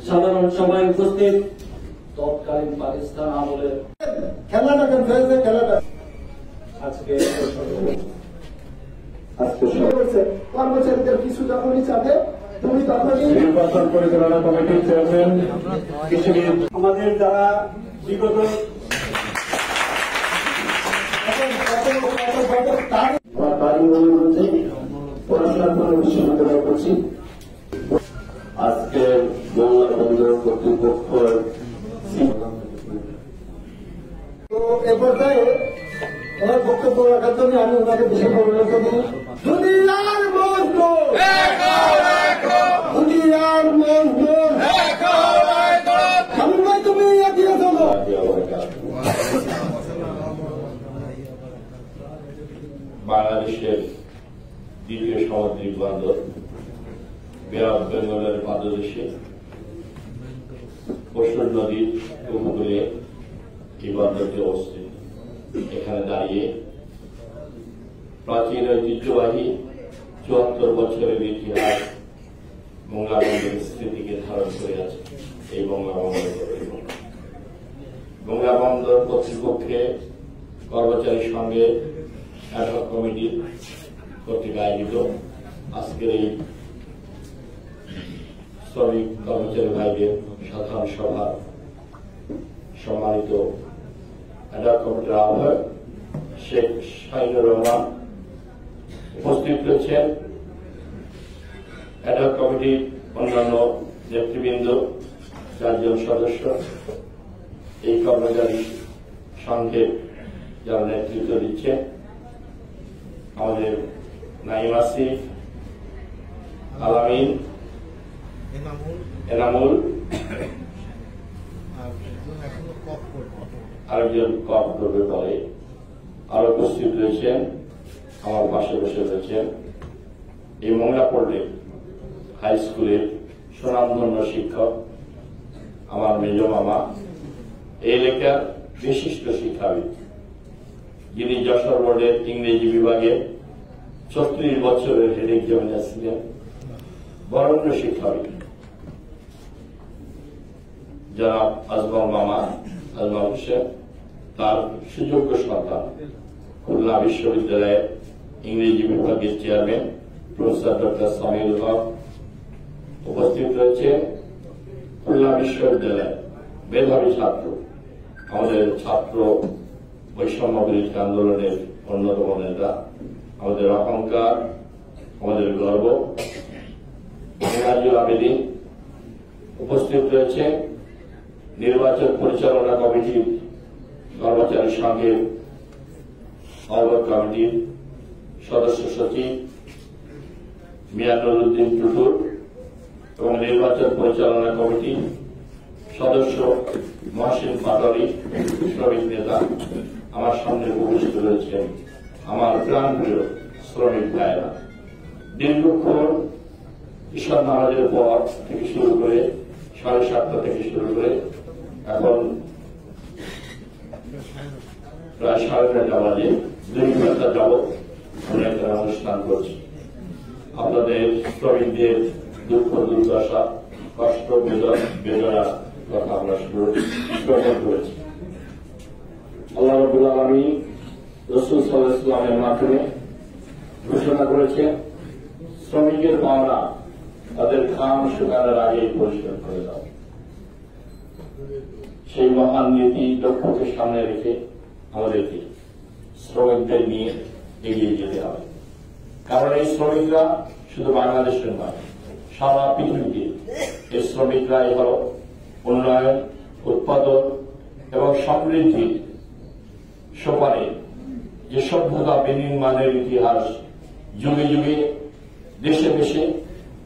সাধারণ সভায় উপস্থিত তৎকালীন পাকিস্তান আমলের খেলাটা আজকে কর্মচারীদের কিছু যখনই চাবে তুমি তখনই নির্বাচন পরিচালনা কমিটির চেয়ারম্যান আমাদের যারা বিগত পড়াশোনা করে বিশ্ববিদ্যালয় করছি। আজকে বাংলা বন্দর কর্তৃপক্ষ তো এ পর্যায়ে ওনার বক্তব্য রাখার জন্য আমি ওনাকে বেশি পরিণত দিই। দুনিয়ার মজদুর দুনিয়ার মজদুর আমি ভাই তুমি এগিয়ে চলো। বাংলাদেশের দ্বিতীয় সামুদ্রিক বন্দর বে অফ বেঙ্গলের পাদদেশে পশুর নদীর উপকূলে এই বন্দরটি অবস্থিত। এখানে দাঁড়িয়ে প্রাচীন ঐতিহ্যবাহী ৭৪ বছরের ইতিহাস মংলা বন্দরের স্মৃতিকে ধারণ করে আছে এই মংলা বন্দর কর্তৃপক্ষ। মংলা বন্দর কর্তৃপক্ষে কর্মচারীর সঙ্গে অ্যাডহক কমিটি কর্তৃক আয়োজিত আজকের এই শ্রমিক কর্মচারী ভাইদের সাধারণ সভা সম্মানিত অ্যাডহক কমিটির আহ্বায়ক শেখ শাহিনুর রহমান উপস্থিত রয়েছেন। অ্যাডহক কমিটির অন্যান্য নেতৃবৃন্দ ৪ জন সদস্য, এই কর্মচারী সংঘে যারা নেতৃত্ব দিচ্ছে আমাদের নাইম আসিফ, আলামিন, এনামুল, আরেকজন কপ করবে বলে আরো উপস্থিত রয়েছেন। আমার পাশে বসে রয়েছেন এই মংলা পল্লী হাই স্কুলের সুনামধন্য শিক্ষক আমার মেজ মামা, এই এলাকার বিশিষ্ট শিক্ষাবিদ, যিনি যশোর বোর্ডের ইংরেজি বিভাগে ৩৬ বছরের হেড এক্সামিনার ছিলেন, বরেণ্য শিক্ষাবিদ জনাব আজমল মামা, আজমল হোসেন, তার সুযোগ্য সন্তান খুলনা বিশ্ববিদ্যালয়ের ইংরেজি বিভাগের চেয়ারম্যান প্রফেসর ডক্টর সামিউল হক উপস্থিত রয়েছে। খুলনা বিশ্ববিদ্যালয়ের মেধাবী ছাত্র, আমাদের ছাত্র বৈষম্য বিরোধী আন্দোলনের অন্যতম নেতা, আমাদের অহংকার, আমাদের গর্ব মিনাজুল আবেদীন উপস্থিত রয়েছে। নির্বাচন পরিচালনা কমিটির কর্মচারী সংঘের আহ্বায়ক কমিটির সদস্য সচিব মিয়ানুর উদ্দিন টুটুর এবং নির্বাচন পরিচালনা কমিটির সদস্য মহসিন পাটোয়ারি, শ্রমিক নেতা আমার সামনে উপস্থিত রয়েছেন আমার প্রাণপ্রিয় শ্রমিক ভাইয়েরা। দীর্ঘক্ষণ ঈশ্বর নামাজের পর থেকে শুরু করে 7:30 থেকে শুরু করে এখন প্রায় 9:30 বাজে 2 ঘন্টা যাবৎ আমরা এখানে অনুষ্ঠান করছি। আপনাদের শ্রমিকদের দুঃখ দুর্দশা, কষ্ট বেদনার কথা আমরা শ্রবণ করেছি। আল্লাহ রাব্বুল আলামিন রাসূল সাল্লাল্লাহু আলাইহি ওয়াসাল্লামের মাধ্যমে ঘোষণা করেছেন, শ্রমিকের পাওনা তাদের ঘাম শুকানোর আগেই পরিষ্কার করে দাও। সেই মহান নীতি লক্ষ্যকে সামনে রেখে আমাদেরকে শ্রমিকদের নিয়ে এগিয়ে যেতে হবে। কারণ এই শ্রমিকরা শুধু বাংলাদেশের নয়, সারা পৃথিবীতে এই শ্রমিকরাই হল উন্নয়ন, উৎপাদন এবং সমৃদ্ধির সোপানে যে সভ্যতা বিনির্মাণের ইতিহাস যুগে যুগে দেশে দেশে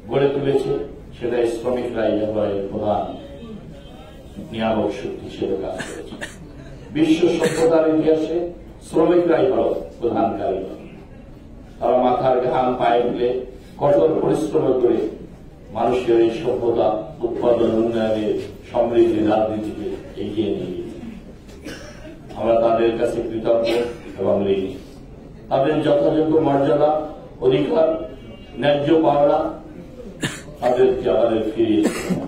গড়ে তুলেছে, সেটা শ্রমিকরাই প্রধান নিয়ামক শক্তি হিসেবে কাজ করেছে। বিশ্ব সভ্যতার ইতিহাসে শ্রমিকরাই হল প্রধান কারিগর। তারা মাথার ঘাম পায়ে দিলে কঠোর পরিশ্রম করে মানুষের এই সভ্যতা, উৎপাদন, উন্নয়নের, সমৃদ্ধি, রাজনীতিকে এগিয়ে নিয়ে গেছে। আমরা তাদের কাছে কৃতজ্ঞ এবং ঋণী। তাদের যথাযোগ্য মর্যাদা, অধিকার, ন্যায্য পাওনা তাদেরকে আমাদের ফিরিয়ে দিতে হবে।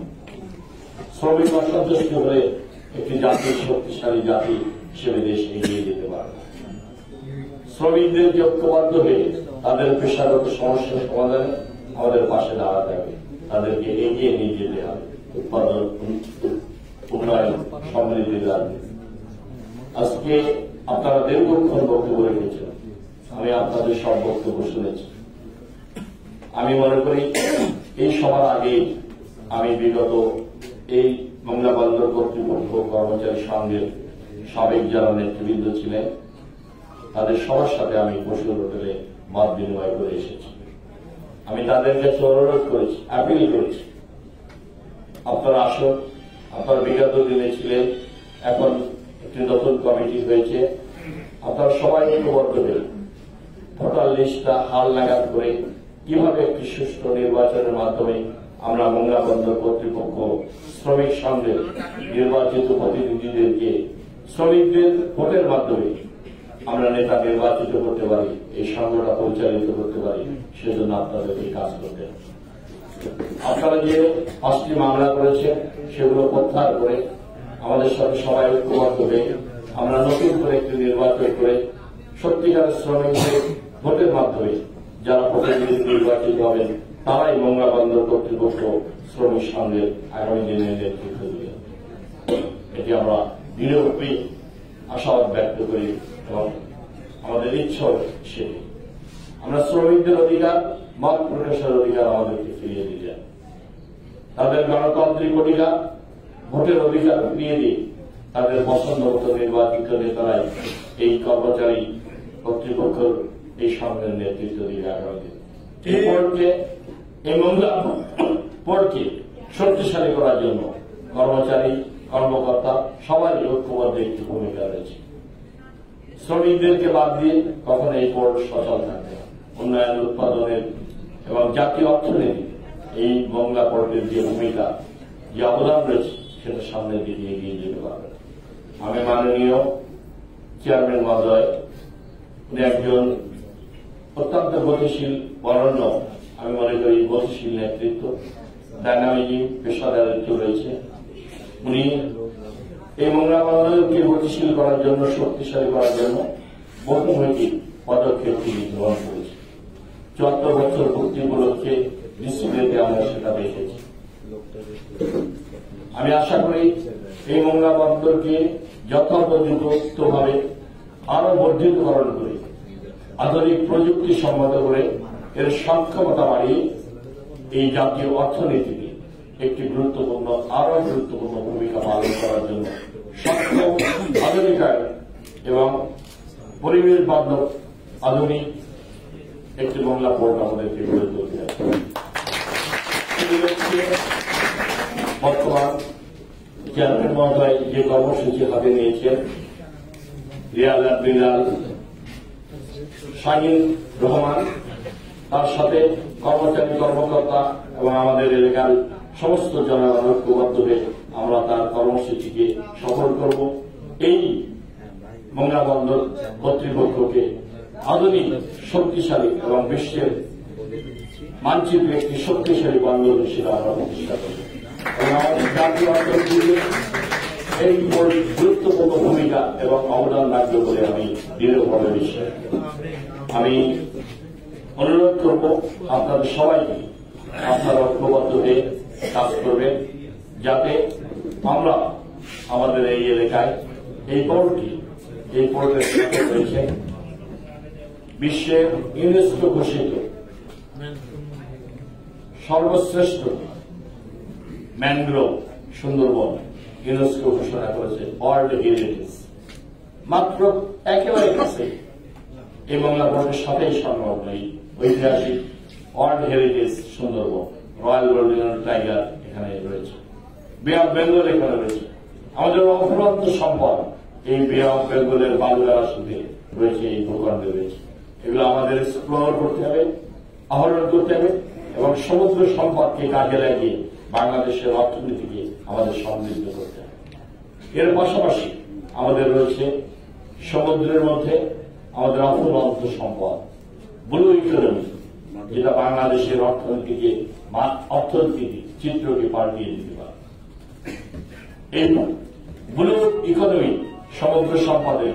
শ্রমিক অসন্তুষ্ট হলে একটি জাতির শক্তিশালী জাতি হিসেবে দেশ এগিয়ে যেতে পারবে। শ্রমিকদেরকে ঐক্যবদ্ধ হয়ে তাদের পেশাগত সমস্যার সমাধানে আমাদের পাশে দাঁড়াতে হবে। তাদেরকে এগিয়ে নিয়ে যেতে হবে উৎপাদন, উন্নয়ন, সমৃদ্ধির রাজনীতি। আজকে আপনারা দীর্ঘক্ষণ বক্তব্য রেখেছেন, আমি আপনাদের সব বক্তব্য শুনেছি। আমি মনে করি এই সবার আগে আমি বিগত এই মংলা বন্দর কর্তৃপক্ষ, কর্মচারী সংঘের সাবেক যারা নেতৃবৃন্দ ছিলেন তাদের সবার সাথে আমি বসুর হোটেলে মত বিনিময় করে এসেছি। আমি তাদের কাছে অনুরোধ করেছি, আপিল করেছি, আপনারা আসুন। আপনারা বিগত দিনে ছিলেন, এখন একটি নতুন কমিটি হয়েছে, আপনারা সবাই ঐক্যবদ্ধ হয়ে ভোটার লিস্টটা হাল নাগাদ করে কিভাবে একটি সুষ্ঠু নির্বাচনের মাধ্যমে আমরা মংলা বন্দর কর্তৃপক্ষ, শ্রমিক সংঘের নির্বাচিত প্রতিনিধিদেরকে শ্রমিকদের ভোটের মাধ্যমে আমরা নেতা নির্বাচিত করতে পারি, এই সংঘটা পরিচালিত করতে পারি, সেজন্য আপনাদেরকে কাজ করতে হবে। আপনারা যে 5টি মামলা করেছেন সেগুলো প্রত্যাহার করে আমাদের সাথে সবাই ঐক্যবদ্ধ হয়ে আমরা নতুন করে একটি নির্বাচন করে সত্যিকারের শ্রমিকদের ভোটের মাধ্যমে যারা প্রতিনিধি নির্বাচিত হবেন তারাই মংলা বন্দর কর্তৃপক্ষ, শ্রমিক সংঘের আগামী দিনের নেতৃত্ব দিবে। এটি আমরা দৃঢ়রূপে আশাবাদ ব্যক্ত করি এবং আমাদের ইচ্ছা সেটি আমরা শ্রমিকদের অধিকার, মত প্রকাশের অধিকার আমাদেরকে ফিরিয়ে দিতে, তাদের গণতান্ত্রিক অধিকার, ভোটের অধিকার ফিরিয়ে দিয়ে তাদের পছন্দ মতো নির্বাচিত নেতারাই এই কর্মচারী কর্তৃপক্ষ, এই সংঘের নেতৃত্ব দিবে আগামী দিন। এই বোর্ডকে, এই মংলা বোর্ডকে শক্তিশালী করার জন্য কর্মচারী, কর্মকর্তা সবাই ঐক্যবদ্ধ একটি ভূমিকা রয়েছে। শ্রমিকদেরকে বাদ দিয়ে কখনো এই বোর্ড সচল থাকবে না। উন্নয়ন, উৎপাদনের এবং জাতীয় অর্থনীতি এই মংলা বোর্ডের যে ভূমিকা, যে অবদান রয়েছে সেটা সামনের দিকে এগিয়ে যেতে পারবে। আমি মাননীয় চেয়ারম্যান মহোদয়, উনি একজন অত্যন্ত গতিশীল, বরণ্য, আমি মনে করি গতিশীল নেতৃত্ব, ডাইনামিজম, পেশাদারিত্ব রয়েছে। উনি এই মংলা বন্দরকে গতিশীল করার জন্য, শক্তিশালী করার জন্য বহুমুখী পদক্ষেপ তিনি গ্রহণ করেছেন। 74 বছর পূর্তি উপলক্ষে ডিসপ্লেতে আমরা সেটা দেখেছি। আমি আশা করি এই মংলা বন্দরকে যথোপযুক্তভাবে আরো বর্ধিতকরণ করে, আধুনিক প্রযুক্তি সম্মত করে, এর সক্ষমতা বাড়িয়ে এই জাতীয় অর্থনীতিতে একটি গুরুত্বপূর্ণ, আরো গুরুত্বপূর্ণ ভূমিকা পালন করার জন্য সক্ষম, আধুনিকায়ন এবং পরিবেশ বান্ধব আধুনিক একটি মংলা পোর্ট আমাদেরকে গড়ে তুলতে হবে। বর্তমান চেয়ারম্যান মহোদয় যে কর্মসূচি হাতে নিয়েছেন, রিয়াল অ্যাডমিরাল শাহিন রহমান, তার সাথে কর্মচারী, কর্মকর্তা এবং আমাদের এলাকার সমস্ত জনগণ ঐক্যবদ্ধ হয়ে আমরা তার কর্মসূচিকে সফল করব। এই মংলা বন্দর কর্তৃপক্ষকে আধুনিক, শক্তিশালী এবং বিশ্বের মানচিত্রে একটি শক্তিশালী বন্দর হিসেবে আমরা প্রতিষ্ঠা করব এবং আমাদের জাতীয় অর্থনীতিতে এই গুরুত্বপূর্ণ ভূমিকা এবং অবদান রাখবে বলে আমি দৃঢ়ভাবে বিশ্বাস। আমি অনুরোধ করব আপনাদের সবাইকে, আপনারা ঐক্যবদ্ধ হয়ে কাজ করবেন যাতে আমরা আমাদের এই এলাকায় এই পোর্টটি, এই পোর্টের সাথে রয়েছে বিশ্বের ইউনেস্কো ঘোষিত সর্বশ্রেষ্ঠ ম্যানগ্রোভ সুন্দরবন ইউনেস্কো ঘোষণা করেছে ওয়ার্ল্ড হেরিটেজ। মাত্র একেবারে কাছে এই মংলা বোর্ডের সাথেই সংলগ্ন এই ঐতিহাসিক world heritage Sundarban, royal Bengal tiger এখানে রয়েছে, বে অফ বেঙ্গল এখানে রয়েছে। আমাদের অফুরন্ত সম্পদ এই বে অফ বেঙ্গলের বালুগাড়ার সাথে রয়েছে, এই ভূখণ্ডে রয়েছে। এগুলো আমাদের এক্সপ্লোর করতে হবে, আহরণ করতে হবে এবং সমুদ্র সম্পদকে কাজে লাগিয়ে বাংলাদেশের অর্থনীতিকে আমাদের সমৃদ্ধ করতে হবে। এর পাশাপাশি আমাদের রয়েছে সমুদ্রের মধ্যে আমাদের অফুরন্ত সম্পদ, ব্লু ইকোনমি, যেটা বাংলাদেশের অর্থনীতি চিত্রকে পাল্টিয়ে দিতে পারে। এই ব্লু ইকোনমি সমুদ্র সম্পদে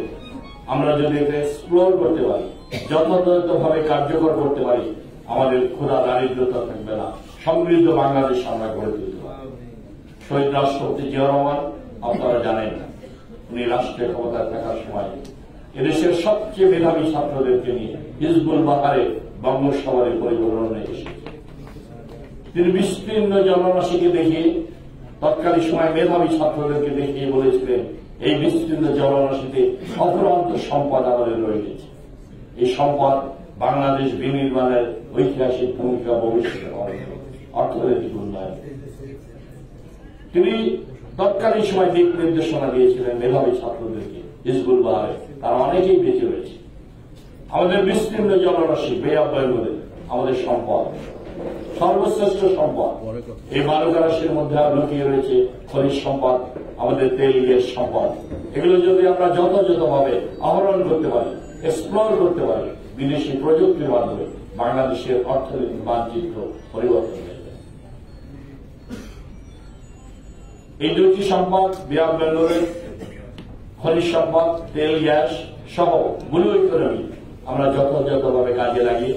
আমরা যদি এটা এক্সপ্লোর করতে পারি, যথাযথভাবে কার্যকর করতে পারি, আমাদের ক্ষুধা দারিদ্রতা থাকবে না, সমৃদ্ধ বাংলাদেশ আমরা গড়ে তুলতে পারি। শহীদ রাষ্ট্রপতি জিয়াউর রহমান, আপনারা জানেন, উনি রাষ্ট্রীয় ক্ষমতায় থাকার সময় এদেশের সবচেয়ে মেধাবী ছাত্রদেরকে নিয়ে হিজবুল বাহারে বঙ্গোপসাগরের পরিকল্পনা এসেছে। তিনি বিস্তীর্ণ জনরাশিকে দেখিয়ে, তৎকালীন সময় মেধাবী ছাত্রদেরকে দেখিয়ে বলেছিলেন, এই বিস্তীর্ণ জনরাশিতে অফুরন্ত সম্পদ আমাদের রয়ে গেছে। এই সম্পদ বাংলাদেশ বিনির্মাণের ঐতিহাসিক ভূমিকা ভবিষ্যতে অর্থনৈতিক উন্নয়ন। তিনি তৎকালীন সময় দিক নির্দেশনা দিয়েছিলেন মেধাবী ছাত্রদেরকে হিজবুল বাহারে, তারা অনেকেই বেঁচে রয়েছে। আমাদের বিস্তীর্ণ জনরাশি বে অফ বেঙ্গলে আমাদের সম্পদ, সর্বশ্রেষ্ঠ সম্পদ। এই বালুগাড়ার মধ্যে লুকিয়ে রয়েছে খনিজ সম্পদ, আমাদের তেল গ্যাস সম্পদ। এগুলো যদি আমরা যথাযথভাবে আহরণ করতে পারি, এক্সপ্লোর করতে পারি, বিদেশি প্রযুক্তির মাধ্যমে বাংলাদেশের অর্থনৈতিক মানচিত্র পরিবর্তন হয়ে যায়। এই দুটি সম্পদ, বে অফ বেঙ্গলের খনিজ সম্পদ, তেল গ্যাস সহ ব্লু ইকোনমি আমরা যথাযথভাবে কাজে লাগিয়ে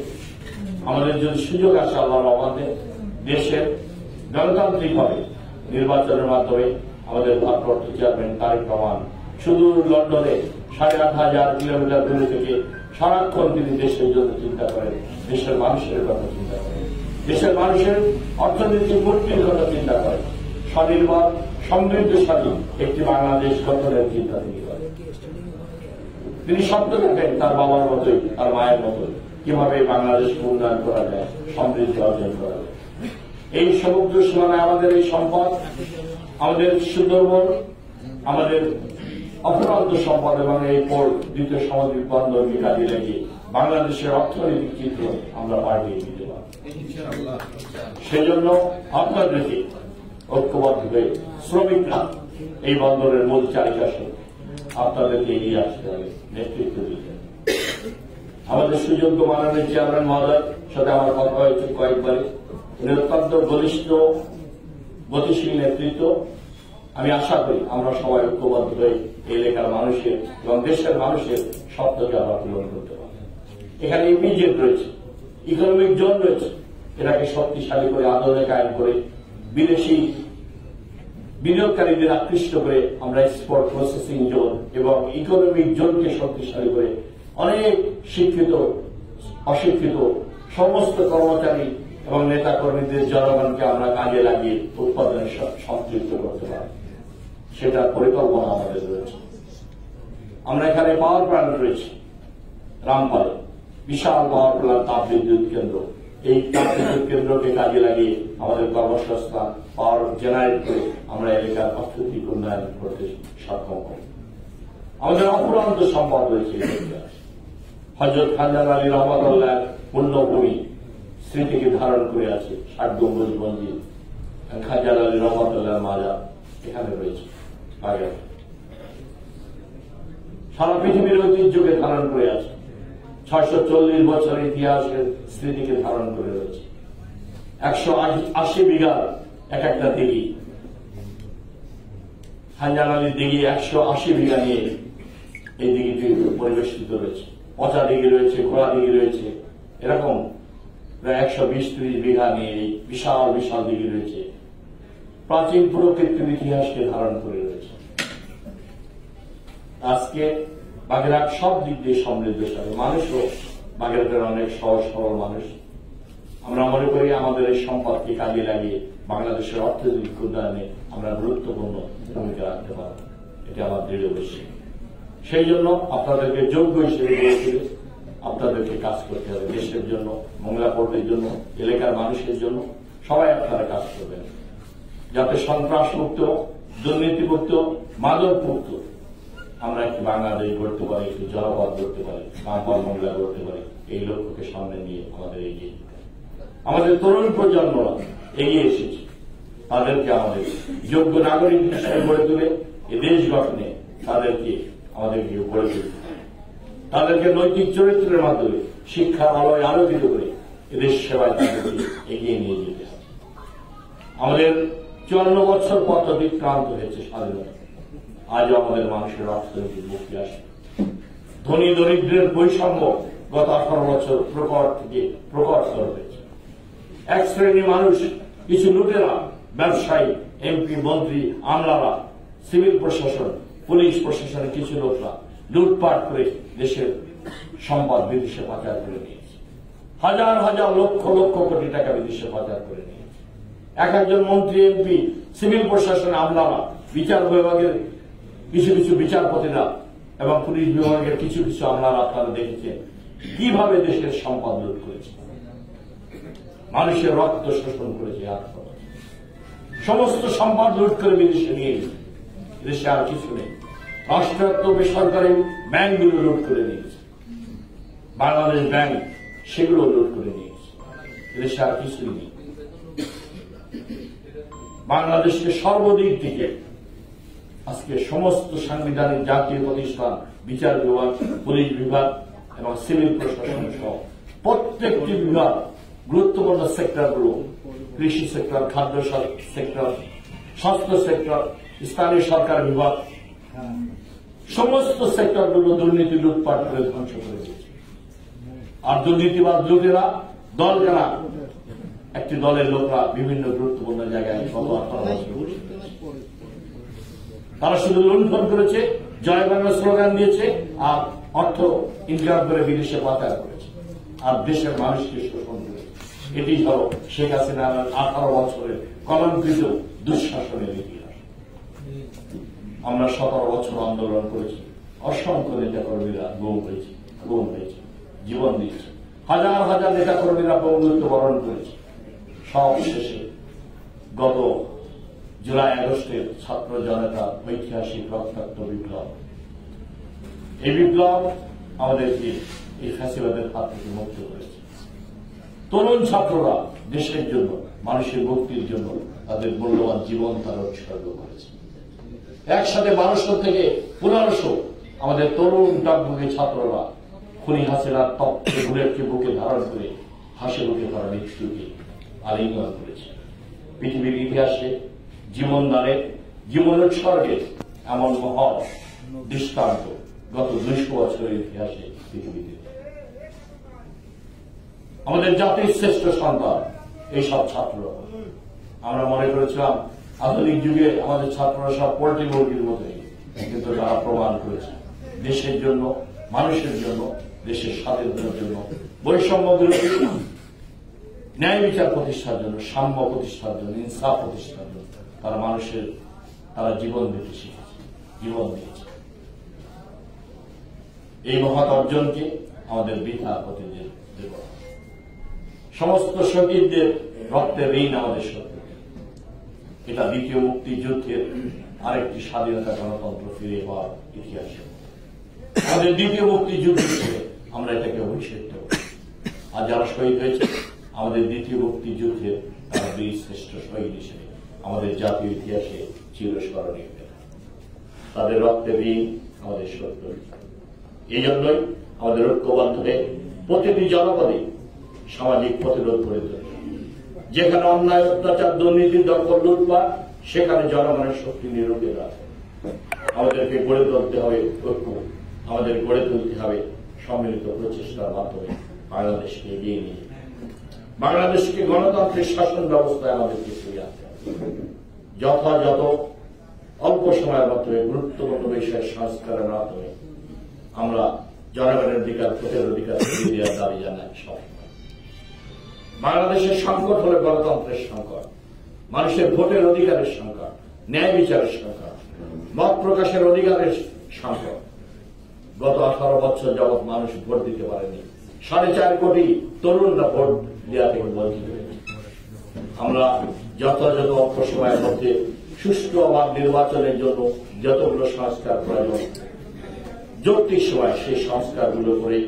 আমাদের যদি সুযোগ আসে আল্লাহর রহমতে দেশের গণতান্ত্রিকভাবে নির্বাচনের মাধ্যমে আমাদের ভারপ্রাপ্ত চেয়ারম্যান তারেক রহমান শুধু লন্ডনে 8,500 কিলোমিটার দূরে থেকে সারাক্ষণ তিনি দেশের জন্য চিন্তা করেন, দেশের মানুষের কথা চিন্তা করেন, দেশের মানুষের অর্থনৈতিক মুক্তির কথা চিন্তা করেন, স্বনির্ভর সমৃদ্ধশালী একটি বাংলাদেশ গঠনের চিন্তা তিনি করেন। তিনি স্বপ্ন দেখেন তার বাবার মতোই, তার মায়ের মতোই, কিভাবে বাংলাদেশকে উন্নয়ন করা যায়, সমৃদ্ধি অর্জন করা যায়। এই সমুদ্র সীমানায় আমাদের এই সম্পদ, আমাদের সুন্দরবন, আমাদের অফুরন্ত সম্পদ এবং এই পোর্ট, দ্বিতীয় সামুদ্রিক বন্দরকে কাজে লাগিয়ে বাংলাদেশের অর্থনৈতিক চিত্র আমরা পাল্টিয়ে দিতে পারি। সেই জন্য আপনাদেরকে ঐক্যবদ্ধ হয়ে শ্রমিকরা এই বন্দরের মূল চালিকা শক্তি, আপনাদেরকে এগিয়ে আসতে হবে, নেতৃত্ব দিতে হবে। আমাদের সুযোগ্য মাননীয় চেয়ারম্যান মহোদয়ের সাথে আমার কথা হয়েছে কয়েকবারে, উনি অত্যন্ত বলিষ্ঠ গতিশীল নেতৃত্ব। আমি আশা করি আমরা সবাই ঐক্যবদ্ধ হয়ে এই এলাকার মানুষের এবং দেশের মানুষের স্বপ্নকে আমরা পূরণ করতে পারব। এখানে ইপিজেড রয়েছে, ইকোনমিক জোন রয়েছে, এটাকে শক্তিশালী করে আধুনিকায়ন করে বিদেশি বিনিয়োগকারীদের আকৃষ্ট করে আমরা এক্সপোর্ট প্রসেসিং জোন এবং ইকোনমিক জোনকে শক্তিশালী করে অনেক শিক্ষিত অশিক্ষিত সমস্ত কর্মচারী এবং নেতা কর্মীদের জনগণকে আমরা কাজে লাগিয়ে উৎপাদনে সম্পৃক্ত করতে পারি, সেটার পরিকল্পনা আমাদের রয়েছে। আমরা এখানে পাওয়ার প্ল্যান্ট রয়েছে রামপালে, বিশাল পাওয়ার প্ল্যান্ট তাপবিদ্যুৎ কেন্দ্র। এই তাপবিদ্যুৎ কেন্দ্রকে কাজে লাগিয়ে আমাদের কর্মসংস্থান পাওয়ার জেনারেট করে আমরা এলাকার অর্থনৈতিক উন্নয়ন করতে সক্ষম হব। আমাদের অফুরন্ত সম্পদ রয়েছে। হযরত খানজান আলী রহমাতুল্লাহ পুণ্যভূমি স্মৃতিকে ধারণ করে আছে 60 গম্বুজ মসজিদ, খানজান আলী রহমাতুল্লাহ মাজার এখানে রয়েছে। সারা পৃথিবীর ঐতিহ্যকে ধারণ করে আছে, 640 বছরের ইতিহাসের স্মৃতিকে ধারণ করে রয়েছে। 180 বিঘা এক একটা দিঘি, খানজান আলীর দিঘি 180 বিঘা নিয়ে এই দিঘিটি পরিবেষ্টিত রয়েছে। পচা দিঘি রয়েছে, খোলা দিঘি রয়েছে, এরকম প্রায় 120-30 বিঘা নিয়ে এই বিশাল বিশাল দিঘি রয়েছে। প্রাচীন পুরাকীর্তির ইতিহাসকে ধারণ করে রয়েছে। আজকে বাগেরহাট সব দিক দিয়ে সমৃদ্ধশালী, মানুষও বাগেরহাটের অনেক সহজ সরল মানুষ। আমরা মনে করি আমাদের এই সম্পদকে কাজে লাগিয়ে বাংলাদেশের অর্থনৈতিক উন্নয়নে আমরা গুরুত্বপূর্ণ ভূমিকা রাখতে পারব, এটা আমার দৃঢ় বিশ্বাস। সেই জন্য আপনাদেরকে যোগ্য হিসেবে গড়ে তুলে আপনাদেরকে কাজ করতে হবে, দেশের জন্য, মংলা কোর্টের জন্য, এলাকার মানুষের জন্য। সবাই আপনারা কাজ করবেন যাতে সন্ত্রাস মুক্ত, দুর্নীতিমুক্ত, মাদক মুক্ত আমরা একটি বাংলাদেশ গড়তে পারি, একটি জনপদ গড়তে পারি, গ্রাম মংলা গড়তে পারি। এই লক্ষ্যকে সামনে নিয়ে আমাদের এগিয়ে যেতে হবে। আমাদের তরুণ প্রজন্মরা এগিয়ে এসেছে, তাদেরকে আমাদের যোগ্য নাগরিক হিসেবে গড়ে তুলে এই দেশ গঠনে তাদেরকে আমাদেরকে গড়ে তুলতে হবে। তাদেরকে নৈতিক চরিত্রের মাধ্যমে শিক্ষার আলোয় আলোকিত করে এদেশ সেবায় তাদেরকে এগিয়ে নিয়ে যেতে হবে। আমাদের 54 বছর পথ অতিক্রান্ত হয়েছে স্বাধীনতা, আজও আমাদের মানুষের অর্থনৈতিক মুক্তি আসে। ধনী দরিদ্রের বৈষম্য গত 18 বছর প্রকট থেকে প্রকট হয়েছে। এক শ্রেণীর মানুষ, কিছু লুটেরা, ব্যবসায়ী, এমপি, মন্ত্রী, আমলারা, সিভিল প্রশাসন, পুলিশ প্রশাসনের কিছু লোকরা লুটপাট করে দেশের সম্পদ বিদেশে পাচার করে নিয়েছে। হাজার হাজার লক্ষ লক্ষ কোটি টাকা বিদেশে পাচার করে নিয়েছে। একজন মন্ত্রী, এমপি, সিভিল প্রশাসন, আমলারা, বিচার বিভাগের কিছু কিছু বিচারপতিরা এবং পুলিশ বিভাগের কিছু কিছু আমলারা আপনারা দেখেছেন কিভাবে দেশের সম্পদ লুট করেছে, মানুষের রক্ত শোষণ করেছে, সমস্ত সম্পদ লুট করে বিদেশে নিয়ে গেছে। দেশে আর কিছু নেই। রাষ্ট্রায়ত্ত বেসরকারি ব্যাংকগুলো লুট করে নিয়েছে, বাংলাদেশ ব্যাংক সেগুলো লুট করে নিয়েছে। দেশে আর কিছুই নেই। বাংলাদেশকে সর্বদিক থেকে আজকে সমস্ত সাংবিধানিক জাতীয় প্রতিষ্ঠান, বিচার বিভাগ, পুলিশ বিভাগ এবং সিভিল প্রশাসন সহ প্রত্যেকটি বিভাগ, গুরুত্বপূর্ণ সেক্টরগুলো, কৃষি সেক্টর, খাদ্য সেক্টর, স্বাস্থ্য সেক্টর, স্থানীয় সরকার বিভাগ, সমস্ত সেক্টরগুলো দুর্নীতি লুটপাট করে ধ্বংস করে দিয়েছে। আর দুর্নীতিবাদ লুটেরা দল কেনা একটি দলের লোকরা বিভিন্ন গুরুত্বপূর্ণ জায়গায় তারা শুধু লুণ্ঠন করেছে, জয় বাংলা স্লোগান দিয়েছে আর অর্থ ইনকাম করে বিদেশে পাচার করেছে আর দেশের মানুষকে শোষণ করেছে। এটি হল শেখ হাসিনার 18 বছরের কলঙ্কিত দুঃশাসনের ইতিহাস। আমরা 17 বছর আন্দোলন করেছি, অসংখ্য নেতাকর্মীরা গুম হয়েছে, জীবন দিয়েছে, হাজার হাজার নেতাকর্মীরা মৃত্যুবরণ করেছে। সব শেষে গত জুলাই আগস্টের ছাত্র জনতা ঐতিহাসিক রক্তাক্ত বিপ্লব, এই বিপ্লব আমাদেরকে এই ফ্যাসিবাদের হাত থেকে মুক্ত করেছে। তরুণ ছাত্ররা দেশের জন্য, মানুষের মুক্তির জন্য তাদের মূল্যবান জীবন তারা উৎসর্গ করেছে। একসাথে 1200 থেকে 1500 আমাদের তরুণ টকবগে ছাত্ররা খুনি হাসিনার তপ্ত বুলেটকে বুকে ধারণ করে হাসি বুকে ধরা মৃত্যুকে আলিঙ্গন করেছে। পৃথিবীর ইতিহাসে জীবনদানের, জীবন উৎসর্গের এমন মহৎ দৃষ্টান্ত গত 200 বছরের ইতিহাসে পৃথিবীতে। আমাদের জাতির শ্রেষ্ঠ সন্তান এইসব ছাত্ররা। আমরা মনে করেছিলাম আধুনিক যুগে আমাদের ছাত্ররা সব পোল্ট্রি মুরগির মতোই, কিন্তু তারা প্রমাণ করেছে দেশের জন্য, মানুষের জন্য, দেশের স্বাধীনতার জন্য, বৈষম্য বিরোধী, ন্যায় বিচার প্রতিষ্ঠার জন্য, সাম্য প্রতিষ্ঠার জন্য, ইনসাফ প্রতিষ্ঠার জন্য তারা জীবন দিতে শিখেছে, জীবন দিয়েছে। এই মহৎ অর্জনকে আমাদের বৃথা হতে দেব। সমস্ত শহীদদের রক্তের ঋণ আমাদের সত্য। এটা দ্বিতীয় মুক্তিযুদ্ধের আরেকটি স্বাধীনতা, গণতন্ত্র ফিরে পাওয়ার ইতিহাস। আমাদের দ্বিতীয় মুক্তিযুদ্ধ হিসেবে আমরা এটাকে অভিষেক করব। আর যারা শহীদ হয়েছে আমাদের দ্বিতীয় মুক্তিযুদ্ধের তারা বীর শ্রেষ্ঠ শহীদ হিসেবে আমাদের জাতীয় ইতিহাসে চিরস্মরণীয়। তাদের রক্তের ঋণ আমাদের সত্য। এই জন্যই আমাদের ঐক্যবদ্ধ হয়ে প্রতিটি জনপদে সামাজিক প্রতিরোধ গড়ে তুলতে। যেখানে অন্যায়, অত্যাচার, দুর্নীতি, দখল, লুটপাট, সেখানে জনগণের শক্তি নিরূপিত আছে। আমাদেরকে গড়ে তুলতে হবে ঐক্য, আমাদের গড়ে তুলতে হবে সম্মিলিত প্রচেষ্টার মাধ্যমে বাংলাদেশকে এগিয়ে নিয়ে, বাংলাদেশকে গণতান্ত্রিক শাসন ব্যবস্থায় আমাদেরকে ফিরিয়ে আনতে হবে। যথাযথ অল্প সময়ের মাধ্যমে গুরুত্বপূর্ণ বিষয়ের সংস্কারের মাধ্যমে আমরা জনগণের অধিকার, ভোটের অধিকার ফিরিয়ে দেওয়ার দাবি জানাই। বাংলাদেশের সংকট হল গণতন্ত্রের সংকট, মানুষের ভোটের অধিকারের সংকট, ন্যায় বিচারের সংকট, মত প্রকাশের অধিকারের সংকট। গত 18 বছর যাবৎ মানুষ ভোট দিতে পারেনি। 4.5 কোটি তরুণরা ভোট দেওয়া থেকে বঞ্চিত হয়েছে। আমরা যথাযথ অল্প সময়ের মধ্যে সুষ্ঠু অবাধ নির্বাচনের জন্য যতগুলো সংস্কার প্রয়োজন, যৌক্তিক সময় সেই সংস্কারগুলো করে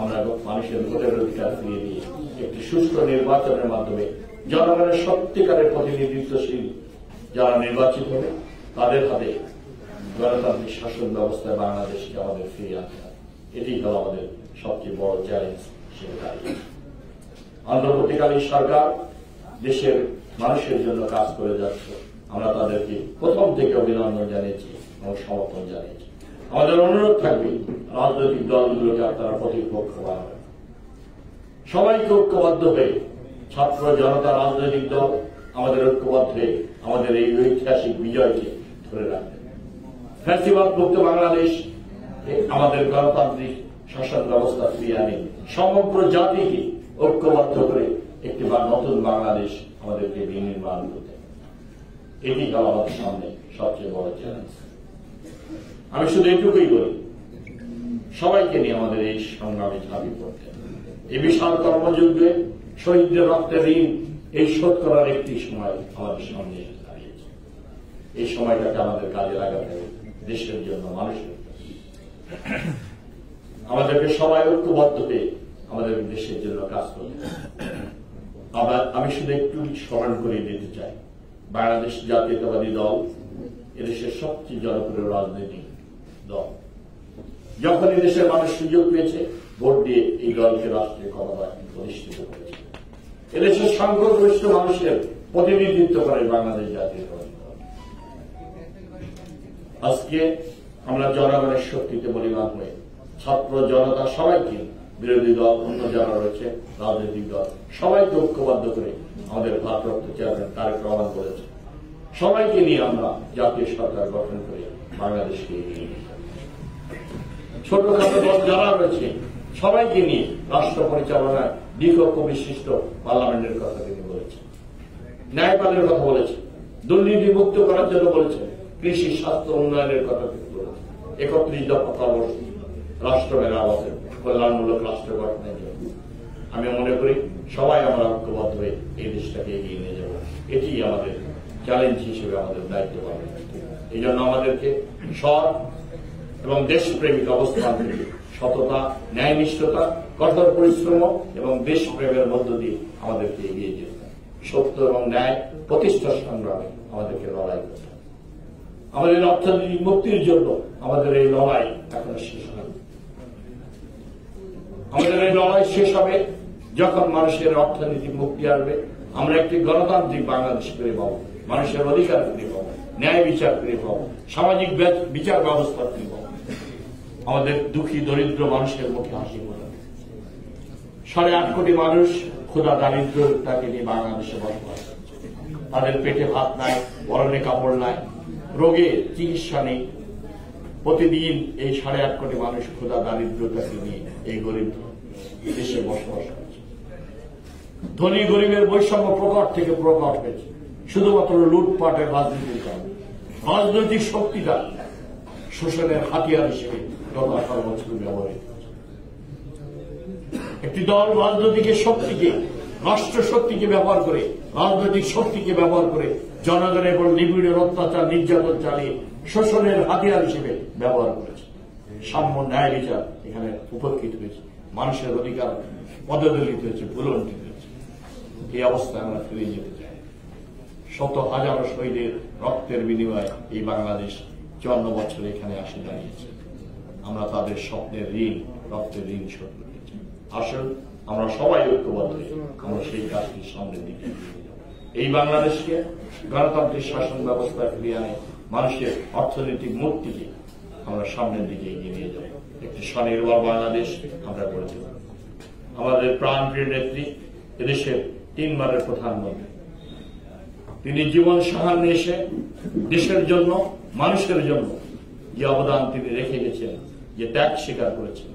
আমরা মানুষের ভোটের অধিকার ফিরিয়ে দিয়ে একটি সুষ্ঠু নির্বাচনের মাধ্যমে জনগণের সত্যিকারের প্রতিনিধিত্বশীল যারা নির্বাচিত হবে তাদের হাতে গণতান্ত্রিক শাসন ব্যবস্থায় বাংলাদেশকে আমাদের ফিরিয়ে আনতে হবে। এটি হল আমাদের সবচেয়ে বড় চ্যালেঞ্জ হিসেবে দাঁড়িয়েছে। অন্তর্বর্তীকালীন সরকার দেশের মানুষের জন্য কাজ করে যাচ্ছে। আমরা তাদেরকে প্রথম থেকে অভিনন্দন জানিয়েছি এবং সমর্থন জানিয়েছি। আমাদের অনুরোধ থাকবে রাজনৈতিক দলগুলোকে আপনারা প্রতিপক্ষ বানাবেন, সবাইকে ঐক্যবদ্ধ হয়ে ছাত্র জনতা রাজনৈতিক দল আমাদের ঐক্যবদ্ধ হয়ে আমাদের এই ঐতিহাসিক বিজয়কে ধরে রাখবেন। ফ্যাসিবাদ মুক্ত বাংলাদেশ আমাদের গণতান্ত্রিক শাসন ব্যবস্থা ফিরিয়ে আনে সমগ্র জাতিকে ঐক্যবদ্ধ করে একটি নতুন বাংলাদেশ আমাদেরকে বিনির্মাণ করতে। এটি হল আমাদের সামনে সবচেয়ে বড় চ্যালেঞ্জ। আমি শুধু এটুকুই বলি, সবাইকে নিয়ে আমাদের এই সংগ্রামে ঝাঁপিয়ে পড়তে। এই বিশাল কর্মযুদ্ধে শহীদদের রক্তের ঋণ এই শোধ করার একটি সময় আমাদের সামনে এসে দাঁড়িয়েছে। এই সময়টাকে আমাদের কাজে লাগাতে হবে দেশের জন্য, মানুষের জন্য। আমাদেরকে সবাই ঐক্যবদ্ধ হয়ে আমাদের দেশের জন্য কাজ করতে হবে। আমি শুধু একটু স্মরণ করে দিতে চাই, বাংলাদেশ জাতীয়তাবাদী দল এদেশের সবচেয়ে জনপ্রিয় রাজনৈতিক দল। যখন এদেশের মানুষ সুযোগ পেয়েছে ভোট দিয়ে এই দলকে রাষ্ট্রীয় ক্ষমতায় প্রতিষ্ঠিত করেছে। এদেশের সংখ্যাগরিষ্ঠ মানুষের প্রতিনিধিত্ব করে বাংলাদেশ জাতীয়তাবাদী দল। আজকে আমরা জনগণের শক্তিতে বলিবান হয়ে ছাত্র জনতা সবাইকে, বিরোধী দল অন্য যারা রয়েছে রাজনৈতিক দল সবাইকে ঐক্যবদ্ধ করে আমাদের ভারপ্রাপ্ত চেয়ারম্যান তারেক রহমান করেছে, সবাইকে নিয়ে আমরা জাতীয় সরকার গঠন করে বাংলাদেশকে এগিয়ে নিয়ে যাব। ছোটখাটো দল যারা রয়েছে সবাইকে নিয়ে রাষ্ট্র পরিচালনায় দ্বিকক্ষ বিশিষ্ট পার্লামেন্টের কথা তিনি বলেছেন, ন্যায়পালের কথা বলেছেন, দুর্নীতি মুক্ত করার জন্য বলেছেন, কৃষি স্বাস্থ্য উন্নয়নের কথা তিনি বলেছেন, 31 দফা কর্মসূচি রাষ্ট্র মেরামতের কল্যাণমূলক রাষ্ট্র গঠনের জন্য। আমি মনে করি সবাই আমরা ঐক্যবদ্ধ হয়ে এই দেশটাকে এগিয়ে নিয়ে যাব। এটি আমাদের চ্যালেঞ্জ হিসেবে আমাদের দায়িত্ব পালন করতে হবে। এই জন্য আমাদেরকে সৎ এবং দেশপ্রেমিক অবস্থান থেকে সততা, ন্যায়নিষ্ঠতা, কঠোর পরিশ্রম এবং দেশপ্রেমের মধ্য দিয়ে আমাদেরকে এগিয়ে যেতে হবে। সত্য এবং ন্যায় প্রতিষ্ঠার সংগ্রামে আমাদেরকে লড়াই করতে হবে। আমাদের অর্থনৈতিক মুক্তির জন্য আমাদের এই লড়াই এখনো শেষ হবে। আমাদের এই লড়াই শেষ হবে যখন মানুষের অর্থনৈতিক মুক্তি আসবে, আমরা একটি গণতান্ত্রিক বাংলাদেশ ফিরে পাবো, মানুষের অধিকার ফিরে পাবো, ন্যায় বিচার ফিরে পাবো, সামাজিক বিচার ব্যবস্থা ফিরে পাবো, আমাদের দুঃখী দরিদ্র মানুষের মুখে হাসি ফোটাবে। 8.5 কোটি মানুষ ক্ষুধা দারিদ্রতাকে নিয়ে বাংলাদেশে বসবাস করছে। তাদের পেটে ভাত নাই, পরনে কাপড় নাই, রোগের চিকিৎসা নেই। প্রতিদিন এই 8.5 কোটি মানুষ ক্ষুধা দারিদ্রতাকে নিয়ে এই গরিব দেশে বসবাস করছে। ধনী গরিবের বৈষম্য প্রকট থেকে প্রকট হয়েছে শুধুমাত্র লুটপাটের রাজনীতির কারণে। রাজনৈতিক শক্তিটা শোষণের হাতিয়ার হিসেবে গত 18 বছর ব্যবহৃত হচ্ছে। একটি দল রাজনৈতিক শক্তিকে, রাষ্ট্র শক্তিকে ব্যবহার করে, রাজনৈতিক শক্তিকে ব্যবহার করে জনগণের উপর নিপীড়ন, অত্যাচার, নির্যাতন চালিয়ে শোষণের হাতিয়ার হিসেবে ব্যবহার করেছে। সাম্য, ন্যায় বিচার এখানে উপেক্ষিত হয়েছে, মানুষের অধিকার পদদলিত হয়েছে, ভুলণ্ঠিত হয়েছে। এই অবস্থায় আমরা ফিরে যেতে চাই। শত হাজারো শহীদের রক্তের বিনিময়ে এই বাংলাদেশ 54 বছর এখানে আসে দাঁড়িয়েছে। আমরা তাদের স্বপ্নের ঋণ, রক্তের ঋণ শোধ করতে চাই। আসুন আমরা সবাই ঐক্যবদ্ধ হয়ে আমরা সেই কাজটির সামনের দিকে এই বাংলাদেশকে গণতান্ত্রিক শাসন ব্যবস্থা ফিরিয়ে আনে মানুষের অর্থনৈতিক মুক্তিকে আমরা সামনের দিকে এগিয়ে নিয়ে যাব। একটি স্বনির্ভর বাংলাদেশ আমরা গড়ে তুলব। আমাদের প্রাণপ্রিয় নেত্রী, এদেশের 3 বারের প্রধানমন্ত্রী, তিনি জীবন সাহায্যে এসে দেশের জন্য, মানুষের জন্য যে অবদান তিনি রেখে গেছেন, যে ত্যাগ স্বীকার করেছেন,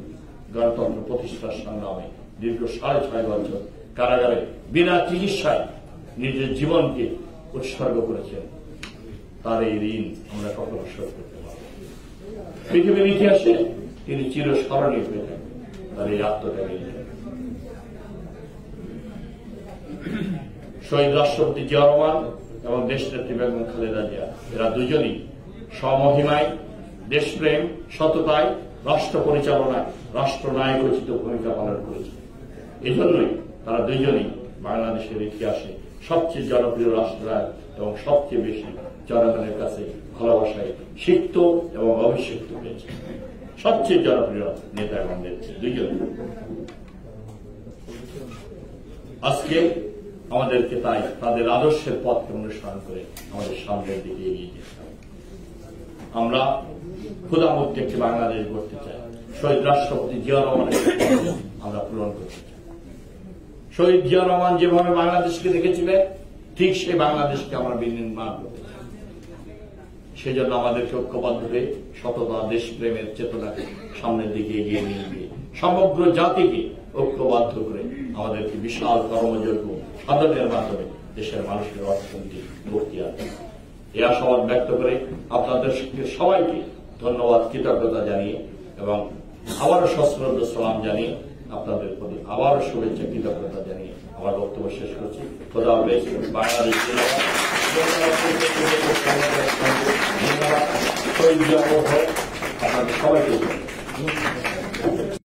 গণতন্ত্র প্রতিষ্ঠার সংগ্রামে দীর্ঘ 6.5 বছর কারাগারে বিনা চিকিৎসায় নিজের জীবনকে উৎসর্গ করেছেন, তার এই ঋণ আমরা কখনো শোধ করতে পারব। পৃথিবীর ইতিহাসে তিনি চিরস্মরণীয় হয়ে থাকবেন তার এই আত্মত্যাগের জন্য। শহীদ রাষ্ট্রপতি জিয়া রহমান এবং দেশনেত্রী বেগম খালেদা জিয়া, এরা দুজনই স্বমহিমায় দেশপ্রেম, সততায়, রাষ্ট্র পরিচালনায় রাষ্ট্রনায়কোচিত ভূমিকা পালন করেছে। এই জন্যই তারা দুইজনই বাংলাদেশের ইতিহাসে সবচেয়ে জনপ্রিয় রাষ্ট্রনায়ক এবং সবচেয়ে বেশি জনগণের কাছে ভালোবাসায় সিক্ত এবং অভিষিক্ত হয়েছে। সবচেয়ে জনপ্রিয় নেতা এবং নেত্রী দুইজন। আজকে আমাদেরকে তাই তাদের আদর্শের পথকে অনুসরণ করে আমাদের সামনের দিকে এগিয়ে যেতে হবে। আমরা ক্ষুধামুক্ত একটি বাংলাদেশ গড়তে চাই। শহীদ রাষ্ট্রপতি জিয়া রহমানের আমরা পূরণ করতে চাই। শহীদ জিয়া রহমান যেভাবে বাংলাদেশকে দেখেছিলেন, ঠিক সেই বাংলাদেশকে আমরা বিনির্মাণ করতে চাই। সেজন্য আমাদেরকে ঐক্যবদ্ধ হয়ে সততা, দেশপ্রেমের চেতনাকে সামনের দিকে এগিয়ে নিয়ে গিয়ে সমগ্র জাতিকে ঐক্যবদ্ধ করে আমাদেরকে বিশাল কর্মযোগ্য সাধনের মাধ্যমে দেশের মানুষের অর্থনৈতিক মুক্তি আনতে। এই আশাবাদ ব্যক্ত করে আপনাদের সবাইকে ধন্যবাদ, কৃতজ্ঞতা জানিয়ে এবং আবারও সশ্রদ্ধ সালাম জানিয়ে আপনাদের প্রতি আবারও শুভেচ্ছা, কৃতজ্ঞতা জানিয়ে আমার বক্তব্য শেষ করছি। খোদা হাফেজ। বাংলাদেশ আপনাদের সবাইকে